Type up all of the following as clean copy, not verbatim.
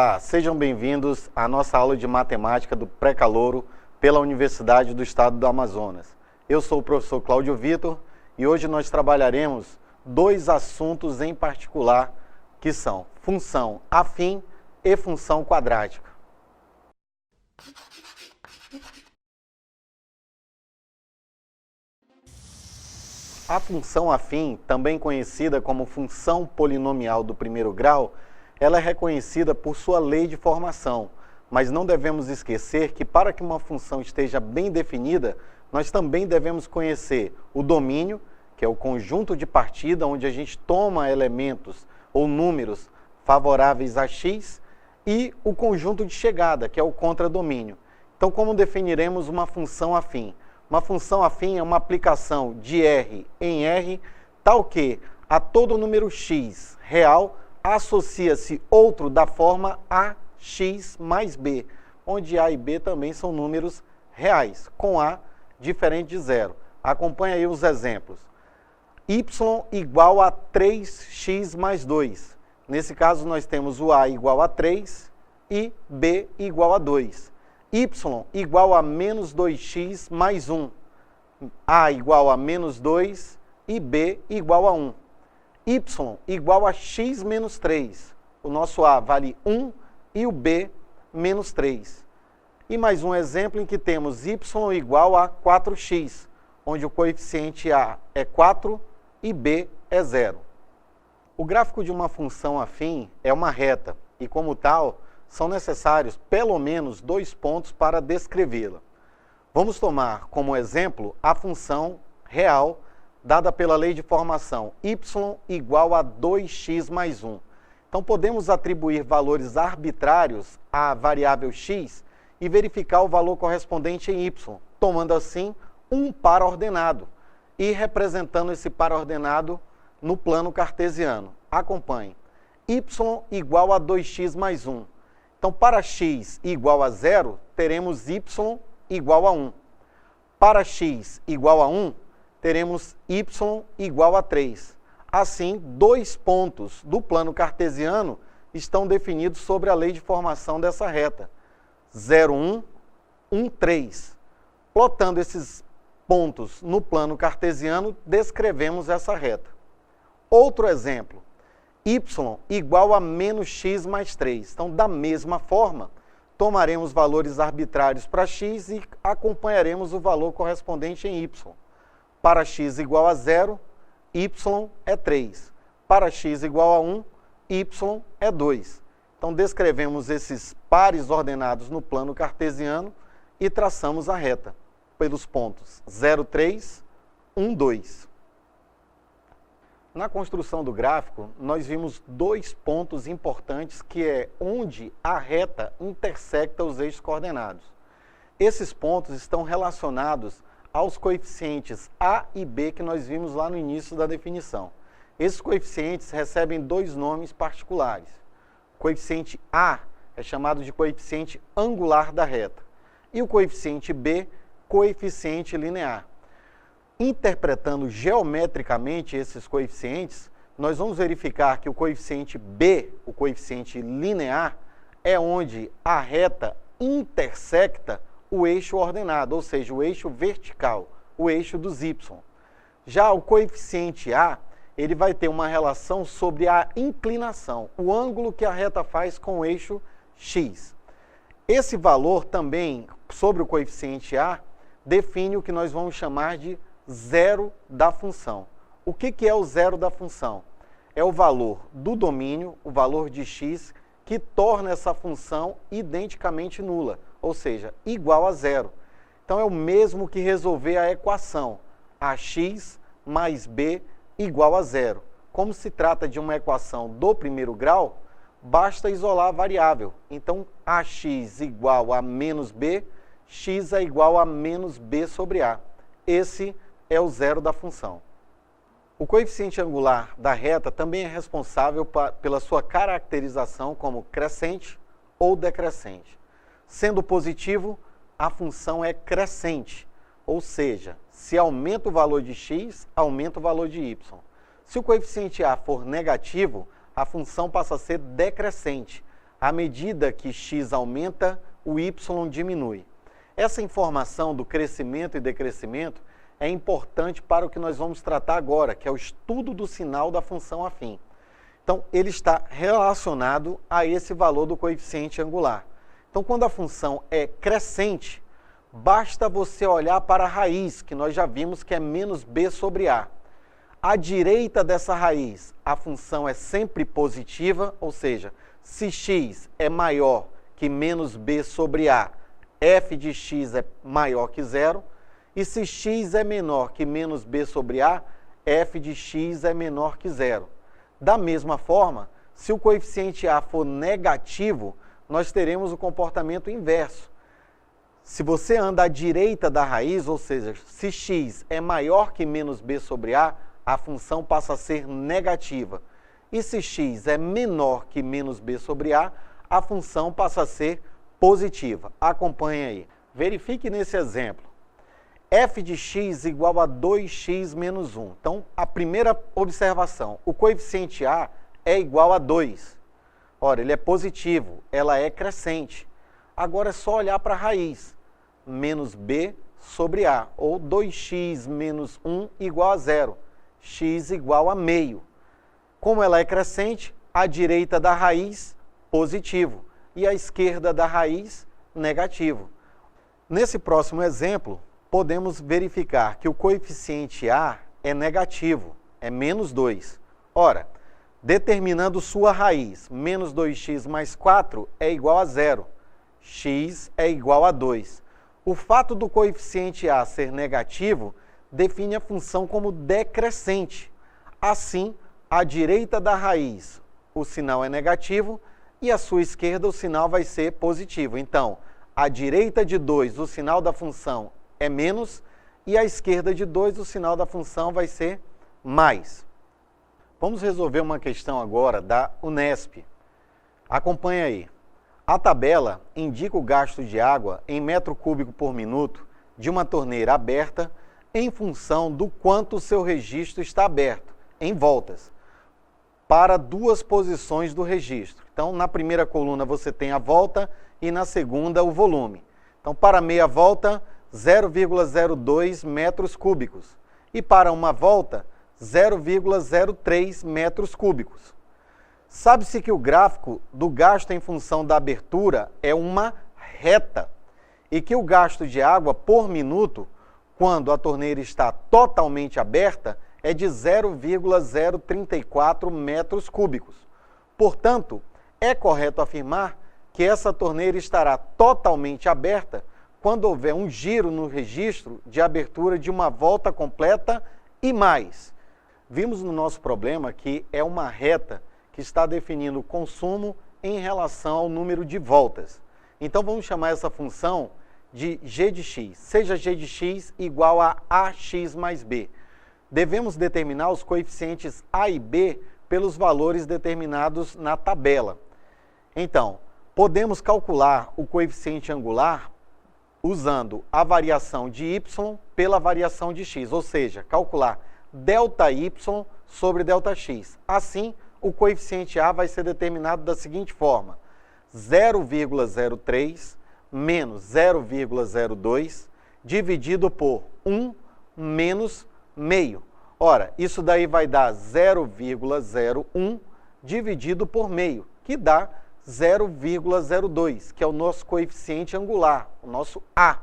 Olá, sejam bem-vindos à nossa aula de matemática do pré-calouro pela Universidade do Estado do Amazonas. Eu sou o professor Cláudio Vitor e hoje nós trabalharemos dois assuntos em particular, que são função afim e função quadrática. A função afim, também conhecida como função polinomial do primeiro grau, ela é reconhecida por sua lei de formação, mas não devemos esquecer que para que uma função esteja bem definida, nós também devemos conhecer o domínio, que é o conjunto de partida onde a gente toma elementos ou números favoráveis a x, e o conjunto de chegada, que é o contradomínio. Então, como definiremos uma função afim? Uma função afim é uma aplicação de R em R, tal que a todo número x real associa-se outro da forma ax mais b, onde a e b também são números reais, com a diferente de zero. Acompanhe aí os exemplos. Y igual a 3x mais 2. Nesse caso, nós temos o a igual a 3 e b igual a 2. Y igual a menos 2x mais 1. A igual a menos 2 e b igual a 1. Y igual a x menos 3. O nosso a vale 1 e o b menos 3. E mais um exemplo em que temos y igual a 4x, onde o coeficiente a é 4 e b é 0. O gráfico de uma função afim é uma reta e, como tal, são necessários pelo menos dois pontos para descrevê-la. Vamos tomar como exemplo a função real dada pela lei de formação y igual a 2x mais 1. Então, podemos atribuir valores arbitrários à variável x e verificar o valor correspondente em y, tomando assim um par ordenado e representando esse par ordenado no plano cartesiano. Acompanhe. Y igual a 2x mais 1. Então, para x igual a 0, teremos y igual a 1. Para x igual a 1, teremos y igual a 3. Assim, dois pontos do plano cartesiano estão definidos sobre a lei de formação dessa reta. 0, 1, 1, 3. Plotando esses pontos no plano cartesiano, descrevemos essa reta. Outro exemplo, y igual a menos x mais 3. Então, da mesma forma, tomaremos valores arbitrários para x e acompanharemos o valor correspondente em y. Para x igual a 0, y é 3. Para x igual a 1, y é 2. Então, descrevemos esses pares ordenados no plano cartesiano e traçamos a reta pelos pontos 0, 3, 1, 2. Na construção do gráfico, nós vimos dois pontos importantes, que é onde a reta intersecta os eixos coordenados. Esses pontos estão relacionados aos coeficientes a e b que nós vimos lá no início da definição. Esses coeficientes recebem dois nomes particulares. O coeficiente a é chamado de coeficiente angular da reta e o coeficiente b, coeficiente linear. Interpretando geometricamente esses coeficientes, nós vamos verificar que o coeficiente b, o coeficiente linear, é onde a reta intersecta o eixo ordenado, ou seja, o eixo vertical, o eixo dos y. Já o coeficiente a, ele vai ter uma relação sobre a inclinação, o ângulo que a reta faz com o eixo x. Esse valor também, sobre o coeficiente a, define o que nós vamos chamar de zero da função. O que é o zero da função? É o valor do domínio, o valor de x, que torna essa função identicamente nula, ou seja, igual a zero. Então, é o mesmo que resolver a equação ax mais b igual a zero. Como se trata de uma equação do primeiro grau, basta isolar a variável. Então, ax igual a menos b, x é igual a menos b sobre a. Esse é o zero da função. O coeficiente angular da reta também é responsável pela sua caracterização como crescente ou decrescente. Sendo positivo, a função é crescente, ou seja, se aumenta o valor de x, aumenta o valor de y. Se o coeficiente a for negativo, a função passa a ser decrescente. À medida que x aumenta, o y diminui. Essa informação do crescimento e decrescimento é importante para o que nós vamos tratar agora, que é o estudo do sinal da função afim. Então, ele está relacionado a esse valor do coeficiente angular. Então, quando a função é crescente, basta você olhar para a raiz, que nós já vimos que é menos b sobre a. À direita dessa raiz, a função é sempre positiva, ou seja, se x é maior que menos b sobre a, f de x é maior que zero, e se x é menor que menos b sobre a, f de x é menor que zero. Da mesma forma, se o coeficiente a for negativo, nós teremos o comportamento inverso. Se você anda à direita da raiz, ou seja, se x é maior que menos b sobre a função passa a ser negativa. E se x é menor que menos b sobre a função passa a ser positiva. Acompanhe aí. Verifique nesse exemplo. F de x igual a 2x menos 1. Então, a primeira observação, o coeficiente a é igual a 2. Ora, ele é positivo, ela é crescente. Agora é só olhar para a raiz. Menos b sobre a, ou 2x menos 1 igual a 0. X igual a meio. Como ela é crescente, à direita da raiz, positivo. E à esquerda da raiz, negativo. Nesse próximo exemplo, podemos verificar que o coeficiente a é negativo, é menos 2. Ora, determinando sua raiz, menos 2x mais 4 é igual a 0. X é igual a 2. O fato do coeficiente a ser negativo define a função como decrescente. Assim, à direita da raiz, o sinal é negativo e à sua esquerda o sinal vai ser positivo. Então, à direita de 2, o sinal da função é menos, e à esquerda de 2, o sinal da função vai ser mais. Vamos resolver uma questão agora da Unesp. Acompanhe aí. A tabela indica o gasto de água em metro cúbico por minuto de uma torneira aberta em função do quanto o seu registro está aberto, em voltas, para duas posições do registro. Então, na primeira coluna você tem a volta e na segunda o volume. Então, para meia volta, 0,02 metros cúbicos. E para uma volta, 0,03 metros cúbicos. Sabe-se que o gráfico do gasto em função da abertura é uma reta e que o gasto de água por minuto, quando a torneira está totalmente aberta, é de 0,034 metros cúbicos. Portanto, é correto afirmar que essa torneira estará totalmente aberta quando houver um giro no registro de abertura de uma volta completa e mais. Vimos no nosso problema que é uma reta que está definindo o consumo em relação ao número de voltas. Então vamos chamar essa função de g de x, seja g de x igual a ax mais b. Devemos determinar os coeficientes a e b pelos valores determinados na tabela. Então, podemos calcular o coeficiente angular usando a variação de y pela variação de x, ou seja, calcular ΔY sobre ΔX. Assim, o coeficiente a vai ser determinado da seguinte forma: 0,03 menos 0,02 dividido por 1 menos meio. Ora, isso daí vai dar 0,01 dividido por meio, que dá 0,02, que é o nosso coeficiente angular, o nosso A.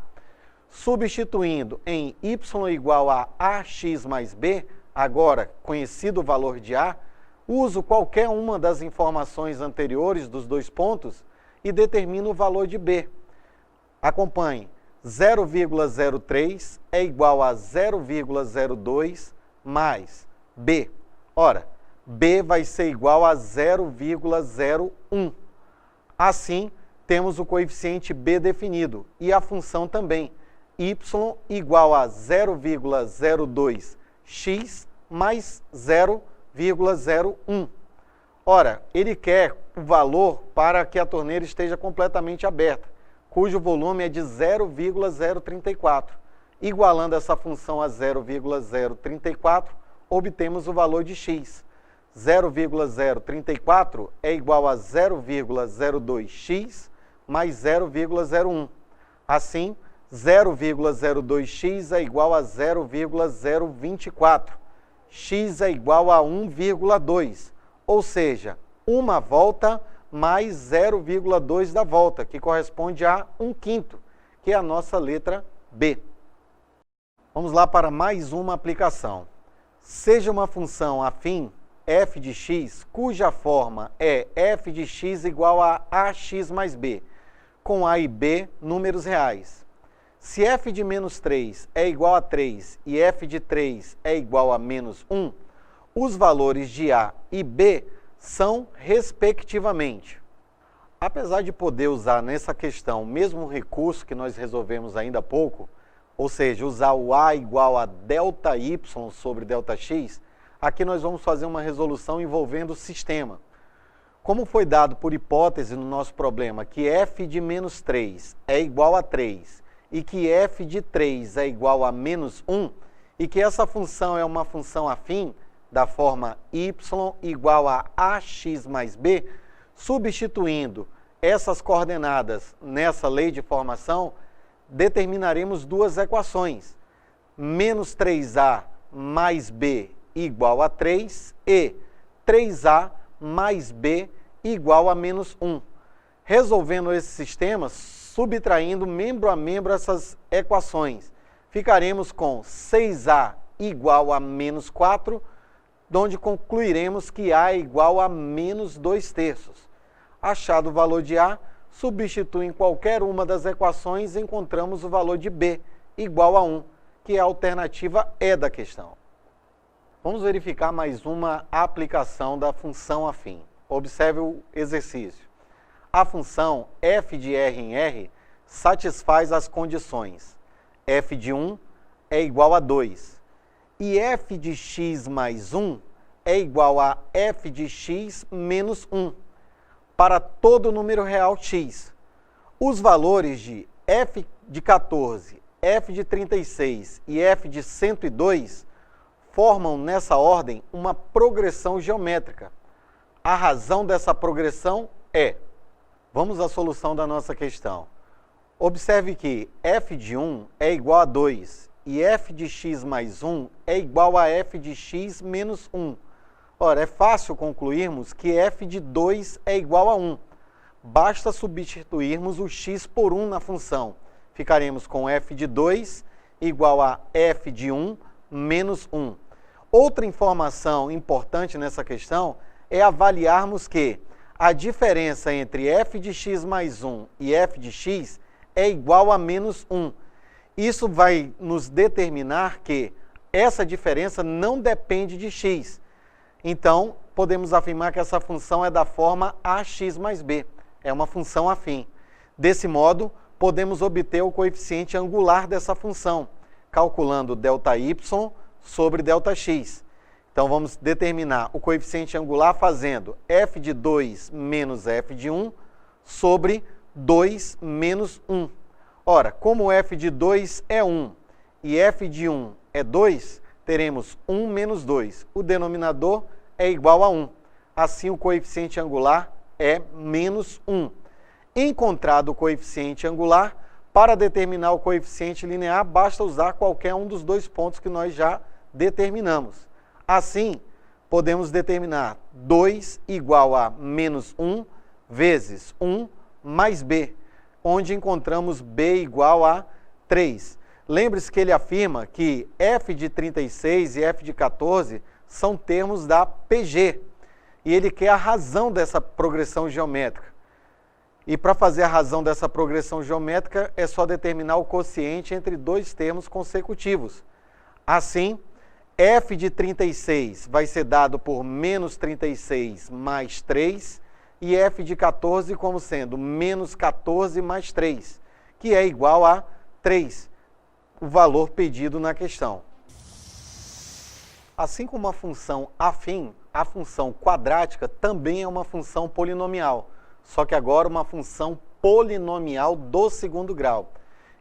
Substituindo em y igual a ax mais b, agora conhecido o valor de A, uso qualquer uma das informações anteriores dos dois pontos e determino o valor de B. Acompanhe, 0,03 é igual a 0,02 mais B. Ora, B vai ser igual a 0,01. Assim, temos o coeficiente B definido e a função também, y igual a 0,02x mais 0,01. Ora, ele quer o valor para que a torneira esteja completamente aberta, cujo volume é de 0,034. Igualando essa função a 0,034, obtemos o valor de x. 0,034 é igual a 0,02x mais 0,01. Assim, 0,02x é igual a 0,024. X é igual a 1,2, ou seja, uma volta mais 0,2 da volta, que corresponde a 1/5, que é a nossa letra B. Vamos lá para mais uma aplicação. Seja uma função afim f de x, cuja forma é f de x igual a ax mais b, com a e b números reais. Se f de menos 3 é igual a 3 e f de 3 é igual a menos 1, os valores de a e b são respectivamente. Apesar de poder usar nessa questão o mesmo recurso que nós resolvemos ainda há pouco, ou seja, usar o a igual a ΔY sobre ΔX, aqui nós vamos fazer uma resolução envolvendo o sistema. Como foi dado por hipótese no nosso problema que f de menos 3 é igual a 3 e que f de 3 é igual a menos 1, e que essa função é uma função afim da forma y igual a ax mais b, substituindo essas coordenadas nessa lei de formação, determinaremos duas equações, menos 3a mais b igual a 3 e 3a mais b igual a menos 1. Resolvendo esse sistema, subtraindo membro a membro essas equações, ficaremos com 6a igual a menos 4, onde concluiremos que a é igual a menos 2/3. Achado o valor de a, substitui em qualquer uma das equações e encontramos o valor de b, igual a 1, que é a alternativa E da questão. Vamos verificar mais uma aplicação da função afim. Observe o exercício. A função f de r em r satisfaz as condições f de 1 é igual a 2 e f de x mais 1 é igual a f de x menos 1 para todo número real x. Os valores de f de 14, f de 36 e f de 102 formam nessa ordem uma progressão geométrica. A razão dessa progressão é: vamos à solução da nossa questão. Observe que f de 1 é igual a 2 e f de x mais 1 é igual a f de x menos 1. Ora, é fácil concluirmos que f de 2 é igual a 1. Basta substituirmos o x por 1 na função. Ficaremos com f de 2 igual a f de 1 menos 1. Outra informação importante nessa questão é avaliarmos que a diferença entre f de x mais 1 e f de x é igual a menos 1. Isso vai nos determinar que essa diferença não depende de x. Então, podemos afirmar que essa função é da forma ax mais b. É uma função afim. Desse modo, podemos obter o coeficiente angular dessa função, calculando ΔY sobre ΔX. Então, vamos determinar o coeficiente angular fazendo f de 2 menos f de 1 sobre 2 menos 1. Ora, como f de 2 é 1 e f de 1 é 2, teremos 1 menos 2. O denominador é igual a 1. Assim, o coeficiente angular é menos 1. Encontrado o coeficiente angular, para determinar o coeficiente linear, basta usar qualquer um dos dois pontos que nós já determinamos. Assim, podemos determinar 2 igual a menos 1 vezes 1 mais b, onde encontramos b igual a 3. Lembre-se que ele afirma que f de 36 e f de 14 são termos da PG, e ele quer a razão dessa progressão geométrica. E para fazer a razão dessa progressão geométrica, é só determinar o quociente entre dois termos consecutivos. Assim, f de 36 vai ser dado por menos 36 mais 3, e f de 14 como sendo menos 14 mais 3, que é igual a 3, o valor pedido na questão. Assim como a função afim, a função quadrática também é uma função polinomial, só que agora uma função polinomial do segundo grau.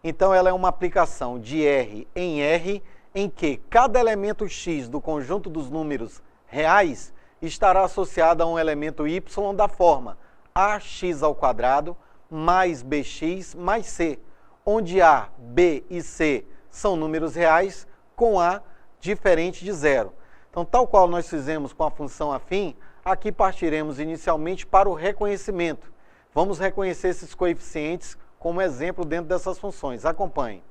Então ela é uma aplicação de R em R, em que cada elemento x do conjunto dos números reais estará associada a um elemento y da forma ax² mais bx mais c, onde a, b e c são números reais com a diferente de zero. Então, tal qual nós fizemos com a função afim, aqui partiremos inicialmente para o reconhecimento. Vamos reconhecer esses coeficientes como exemplo dentro dessas funções. Acompanhe.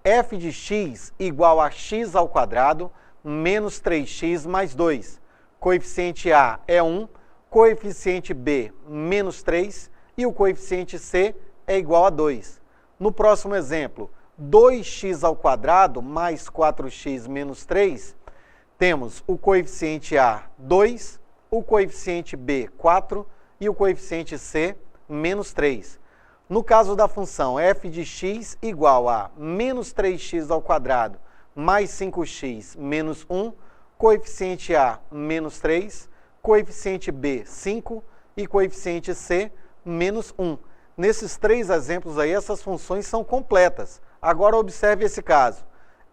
F de x igual a x² menos 3x mais 2. Coeficiente A é 1, coeficiente B, menos 3, e o coeficiente C é igual a 2. No próximo exemplo, 2x² mais 4x menos 3, temos o coeficiente A, 2, o coeficiente B, 4, e o coeficiente C, menos 3. No caso da função f de x igual a menos 3x² mais 5x menos 1, coeficiente A, menos 3, coeficiente B, 5 e coeficiente C, menos 1. Nesses três exemplos aí, essas funções são completas. Agora observe esse caso.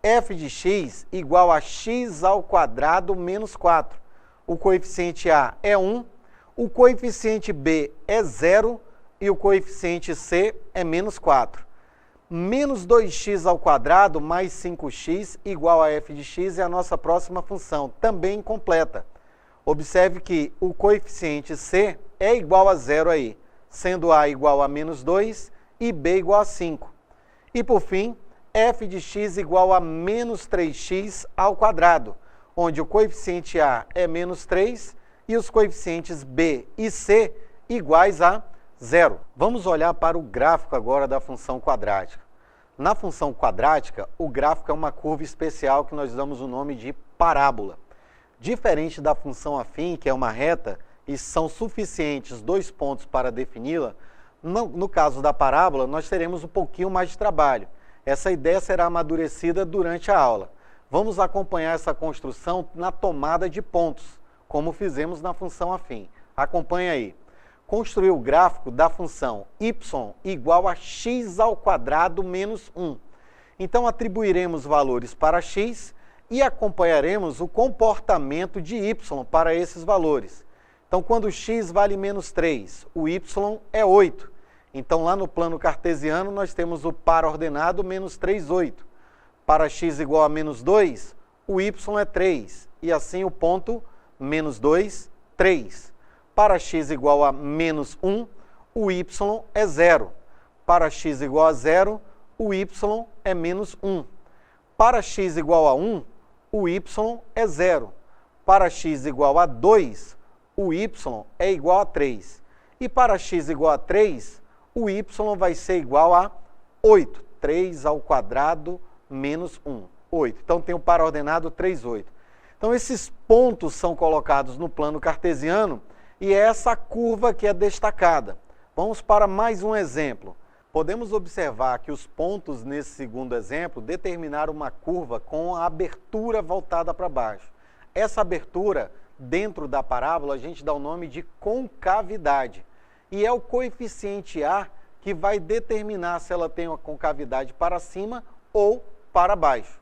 F de x igual a x² menos 4. O coeficiente A é 1, o coeficiente B é 0 e o coeficiente C é menos 4. Menos 2x² mais 5x igual a f de x é a nossa próxima função, também completa. Observe que o coeficiente C é igual a 0 aí, sendo A igual a menos 2 e B igual a 5. E por fim, f de x igual a menos 3x², onde o coeficiente A é menos 3 e os coeficientes B e C iguais a 0. Vamos olhar para o gráfico agora da função quadrática. Na função quadrática, o gráfico é uma curva especial que nós damos o nome de parábola. Diferente da função afim, que é uma reta, e são suficientes 2 pontos para defini-la, no caso da parábola, nós teremos um pouquinho mais de trabalho. Essa ideia será amadurecida durante a aula. Vamos acompanhar essa construção na tomada de pontos, como fizemos na função afim. Acompanhe aí. Construir o gráfico da função y igual a x² menos 1. Então, atribuiremos valores para x e acompanharemos o comportamento de y para esses valores. Então, quando x vale menos 3, o y é 8. Então, lá no plano cartesiano, nós temos o par ordenado menos 3, 8. Para x igual a menos 2, o y é 3. E assim o ponto menos 2, 3. Para x igual a menos 1, o y é 0. Para x igual a 0, o y é menos 1. Para x igual a 1, o y é 0. Para x igual a 2, o y é igual a 3. E para x igual a 3, o y vai ser igual a 8. 3² menos 1, 8. Então, tem o par ordenado 3, 8. Então, esses pontos são colocados no plano cartesiano e é essa curva que é destacada. Vamos para mais um exemplo. Podemos observar que os pontos nesse segundo exemplo determinaram uma curva com a abertura voltada para baixo. Essa abertura, dentro da parábola, a gente dá o nome de concavidade. E é o coeficiente A que vai determinar se ela tem uma concavidade para cima ou para baixo.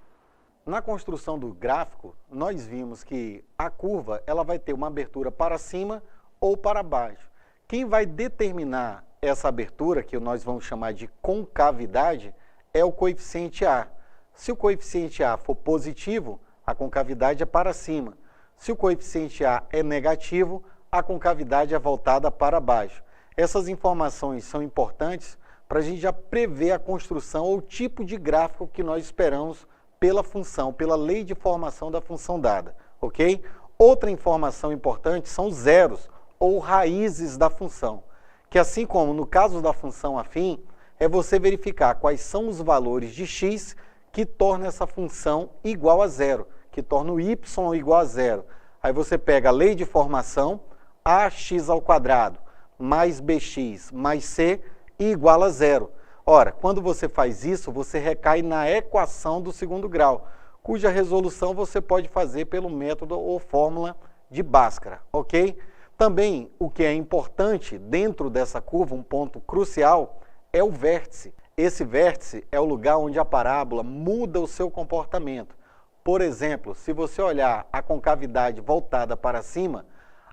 Na construção do gráfico, nós vimos que a curva ela vai ter uma abertura para cima ou para baixo. Quem vai determinar essa abertura, que nós vamos chamar de concavidade, é o coeficiente A. Se o coeficiente A for positivo, a concavidade é para cima. Se o coeficiente A é negativo, a concavidade é voltada para baixo. Essas informações são importantes para a gente já prever a construção ou o tipo de gráfico que nós esperamos pela função, pela lei de formação da função dada, ok? Outra informação importante são os zeros ou raízes da função, que assim como no caso da função afim, é você verificar quais são os valores de x que tornam essa função igual a zero, que torna o y igual a zero. Aí você pega a lei de formação, ax² mais bx mais c igual a zero. Ora, quando você faz isso, você recai na equação do segundo grau, cuja resolução você pode fazer pelo método ou fórmula de Bhaskara, ok? Também, o que é importante dentro dessa curva, um ponto crucial, é o vértice. Esse vértice é o lugar onde a parábola muda o seu comportamento. Por exemplo, se você olhar a concavidade voltada para cima,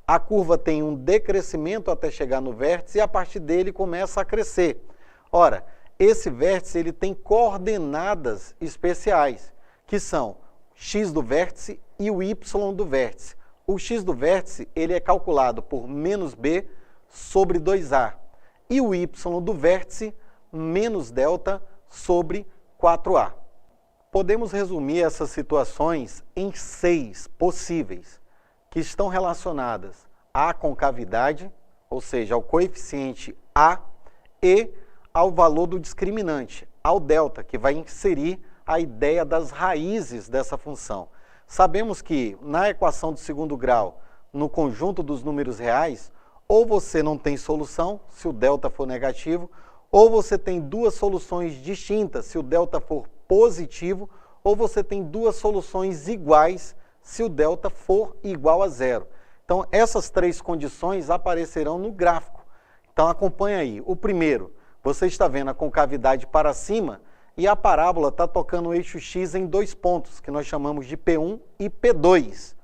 A curva tem um decrescimento até chegar no vértice e a partir dele começa a crescer. Ora, esse vértice ele tem coordenadas especiais, que são x do vértice e o y do vértice. O x do vértice ele é calculado por menos b sobre 2a e o y do vértice menos delta sobre 4a. Podemos resumir essas situações em 6 possíveis, que estão relacionadas à concavidade, ou seja, ao coeficiente a, e ao valor do discriminante, ao delta, que vai inserir a ideia das raízes dessa função. Sabemos que na equação do segundo grau, no conjunto dos números reais, ou você não tem solução, se o delta for negativo, ou você tem duas soluções distintas, se o delta for positivo, ou você tem duas soluções iguais, se o delta for igual a zero. Então, essas 3 condições aparecerão no gráfico. Então, acompanha aí. O primeiro, você está vendo a concavidade para cima e a parábola está tocando o eixo x em 2 pontos, que nós chamamos de P1 e P2.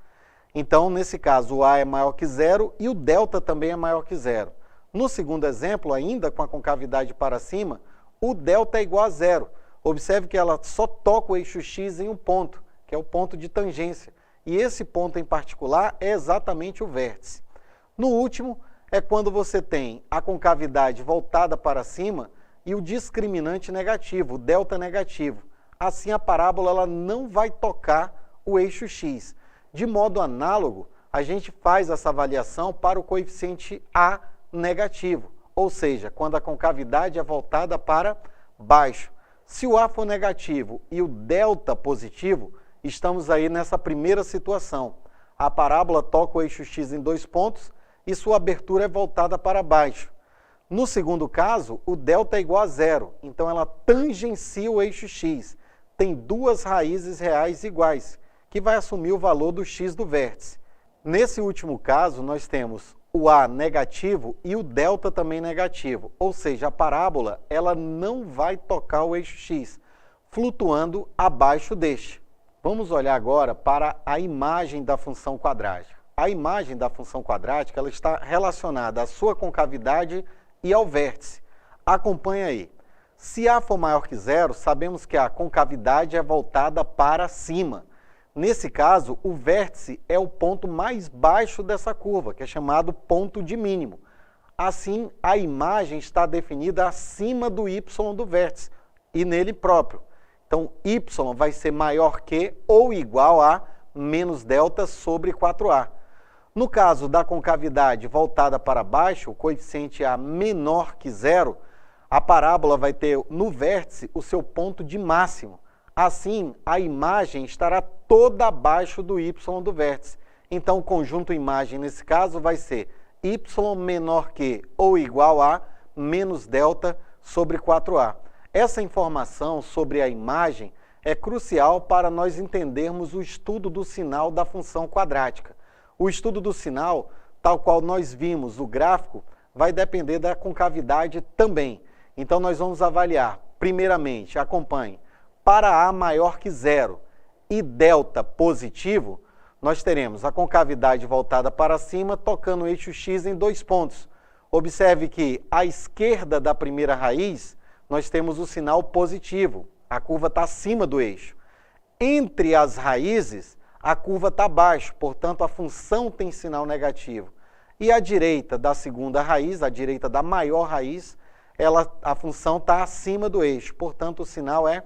Então, nesse caso, o A é maior que zero e o delta também é maior que zero. No segundo exemplo, ainda com a concavidade para cima, o delta é igual a zero. Observe que ela só toca o eixo x em um ponto, que é o ponto de tangência. E esse ponto em particular é exatamente o vértice. No último, é quando você tem a concavidade voltada para cima e o discriminante negativo, o delta negativo. Assim, a parábola ela não vai tocar o eixo x. De modo análogo, a gente faz essa avaliação para o coeficiente a negativo, ou seja, quando a concavidade é voltada para baixo. Se o a for negativo e o delta positivo, estamos aí nessa primeira situação. A parábola toca o eixo x em 2 pontos e sua abertura é voltada para baixo. No segundo caso, o delta é igual a zero, então ela tangencia o eixo x. Tem 2 raízes reais iguais, que vai assumir o valor do x do vértice. Nesse último caso, nós temos o a negativo e o delta também negativo, ou seja, a parábola ela não vai tocar o eixo x, flutuando abaixo deste. Vamos olhar agora para a imagem da função quadrática. A imagem da função quadrática ela está relacionada à sua concavidade e ao vértice. Acompanha aí. Se a for maior que zero, sabemos que a concavidade é voltada para cima. Nesse caso, o vértice é o ponto mais baixo dessa curva, que é chamado ponto de mínimo. Assim, a imagem está definida acima do y do vértice e nele próprio. Então, y vai ser maior que ou igual a menos delta sobre 4a. No caso da concavidade voltada para baixo, o coeficiente a menor que zero, a parábola vai ter no vértice o seu ponto de máximo. Assim, a imagem estará toda abaixo do y do vértice. Então, o conjunto imagem, nesse caso, vai ser y menor que ou igual a menos delta sobre 4a. Essa informação sobre a imagem é crucial para nós entendermos o estudo do sinal da função quadrática. O estudo do sinal, tal qual nós vimos o gráfico, vai depender da concavidade também. Então, nós vamos avaliar, primeiramente, acompanhe, para A maior que zero e delta positivo, nós teremos a concavidade voltada para cima, tocando o eixo x em 2 pontos. Observe que à esquerda da primeira raiz, nós temos o sinal positivo, a curva está acima do eixo. Entre as raízes, a curva está abaixo, portanto, a função tem sinal negativo. E à direita da segunda raiz, à direita da maior raiz, a função está acima do eixo, portanto, o sinal é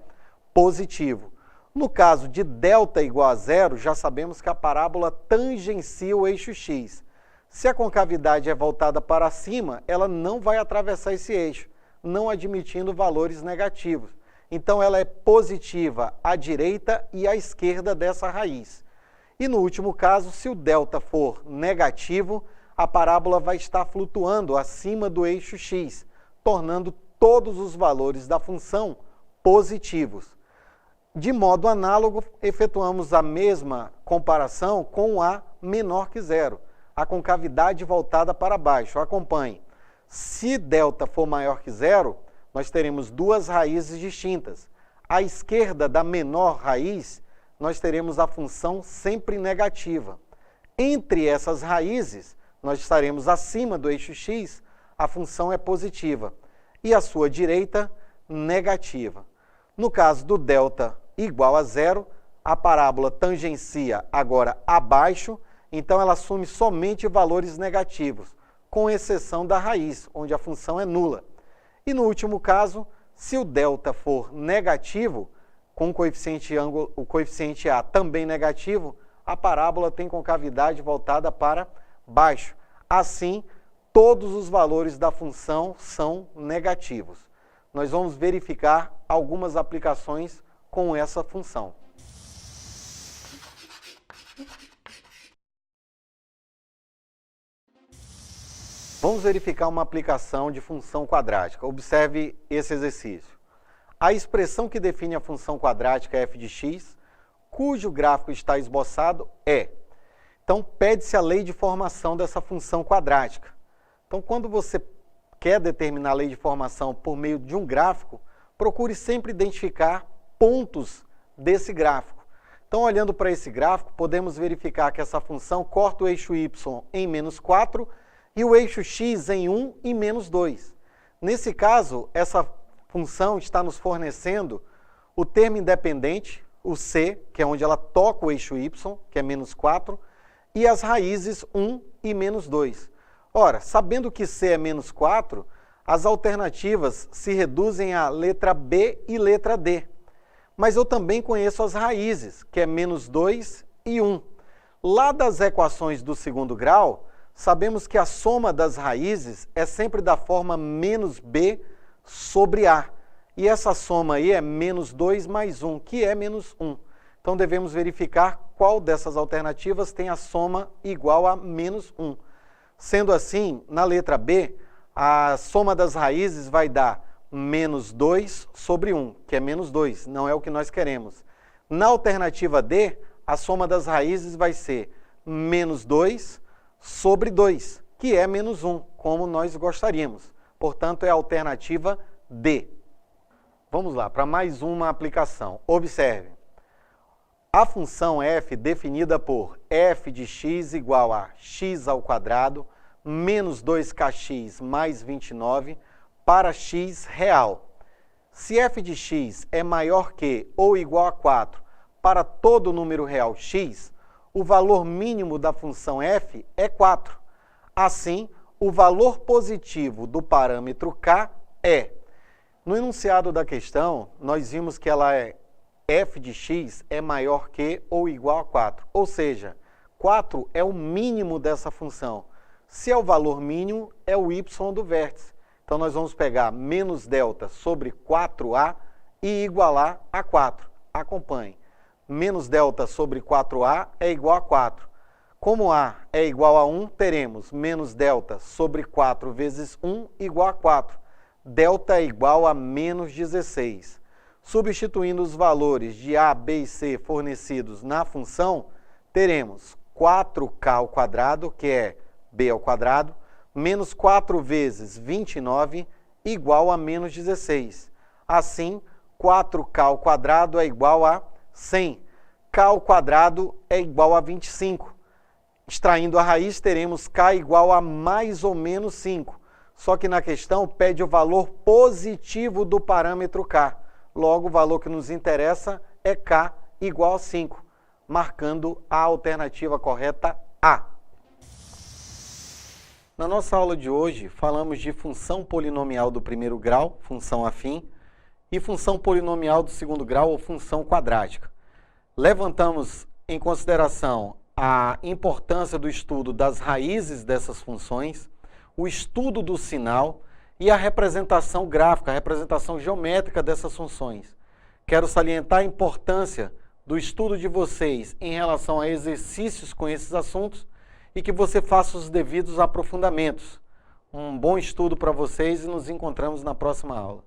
positivo. No caso de delta igual a zero, já sabemos que a parábola tangencia o eixo x. Se a concavidade é voltada para cima, ela não vai atravessar esse eixo, não admitindo valores negativos. Então, ela é positiva à direita e à esquerda dessa raiz. E no último caso, se o delta for negativo, a parábola vai estar flutuando acima do eixo x, tornando todos os valores da função positivos. De modo análogo, efetuamos a mesma comparação com A menor que zero, a concavidade voltada para baixo. Acompanhe. Se delta for maior que zero, nós teremos 2 raízes distintas. À esquerda da menor raiz, nós teremos a função sempre negativa. Entre essas raízes, nós estaremos acima do eixo x, a função é positiva, e a sua direita, negativa. No caso do delta igual a zero, a parábola tangencia agora abaixo, então ela assume somente valores negativos, com exceção da raiz, onde a função é nula. E no último caso, se o delta for negativo, com o coeficiente A também negativo, a parábola tem concavidade voltada para baixo. Assim, todos os valores da função são negativos. Nós vamos verificar algumas aplicações com essa função. Vamos verificar uma aplicação de função quadrática. Observe esse exercício. A expressão que define a função quadrática f de x, cujo gráfico está esboçado, é. Então, pede-se a lei de formação dessa função quadrática. Então, quando você quer determinar a lei de formação por meio de um gráfico, procure sempre identificar pontos desse gráfico. Então, olhando para esse gráfico, podemos verificar que essa função corta o eixo y em menos 4 e o eixo x em 1 e menos 2. Nesse caso, essa função está nos fornecendo o termo independente, o c, que é onde ela toca o eixo y, que é menos 4, e as raízes 1 e menos 2. Ora, sabendo que c é menos 4, as alternativas se reduzem a letra B e letra D. Mas eu também conheço as raízes, que é menos 2 e 1. Lá das equações do segundo grau, sabemos que a soma das raízes é sempre da forma menos B sobre A. E essa soma aí é menos 2 mais 1, que é menos 1. Então, devemos verificar qual dessas alternativas tem a soma igual a menos 1. Sendo assim, na letra B, a soma das raízes vai dar menos 2 sobre 1, que é menos 2, não é o que nós queremos. Na alternativa D, a soma das raízes vai ser menos 2 sobre 2, que é menos 1, como nós gostaríamos. Portanto, é a alternativa D. Vamos lá, para mais uma aplicação. Observe. A função f definida por f de x igual a x ao quadrado menos 2kx mais 29 para x real. Se f de x é maior que ou igual a 4 para todo número real x, o valor mínimo da função f é 4. Assim, o valor positivo do parâmetro k é. No enunciado da questão, nós vimos que ela é f de x é maior que ou igual a 4. Ou seja, 4 é o mínimo dessa função. Se é o valor mínimo, é o y do vértice. Então, nós vamos pegar menos delta sobre 4a e igualar a 4. Acompanhe. Menos delta sobre 4a é igual a 4. Como a é igual a 1, teremos menos delta sobre 4 vezes 1 igual a 4. Delta é igual a menos 16. Substituindo os valores de a, b e c fornecidos na função, teremos 4k ao quadrado, que é b ao quadrado, menos 4 vezes 29 igual a menos 16. Assim, 4k ao quadrado é igual a 100. K ao quadrado é igual a 25. Extraindo a raiz, teremos k igual a mais ou menos 5. Só que na questão pede o valor positivo do parâmetro k. Logo, o valor que nos interessa é k igual a 5, marcando a alternativa correta A. Na nossa aula de hoje, falamos de função polinomial do primeiro grau, função afim, e função polinomial do segundo grau, ou função quadrática. Levantamos em consideração a importância do estudo das raízes dessas funções, o estudo do sinal e a representação gráfica, a representação geométrica dessas funções. Quero salientar a importância do estudo de vocês em relação a exercícios com esses assuntos e que você faça os devidos aprofundamentos. Um bom estudo para vocês e nos encontramos na próxima aula.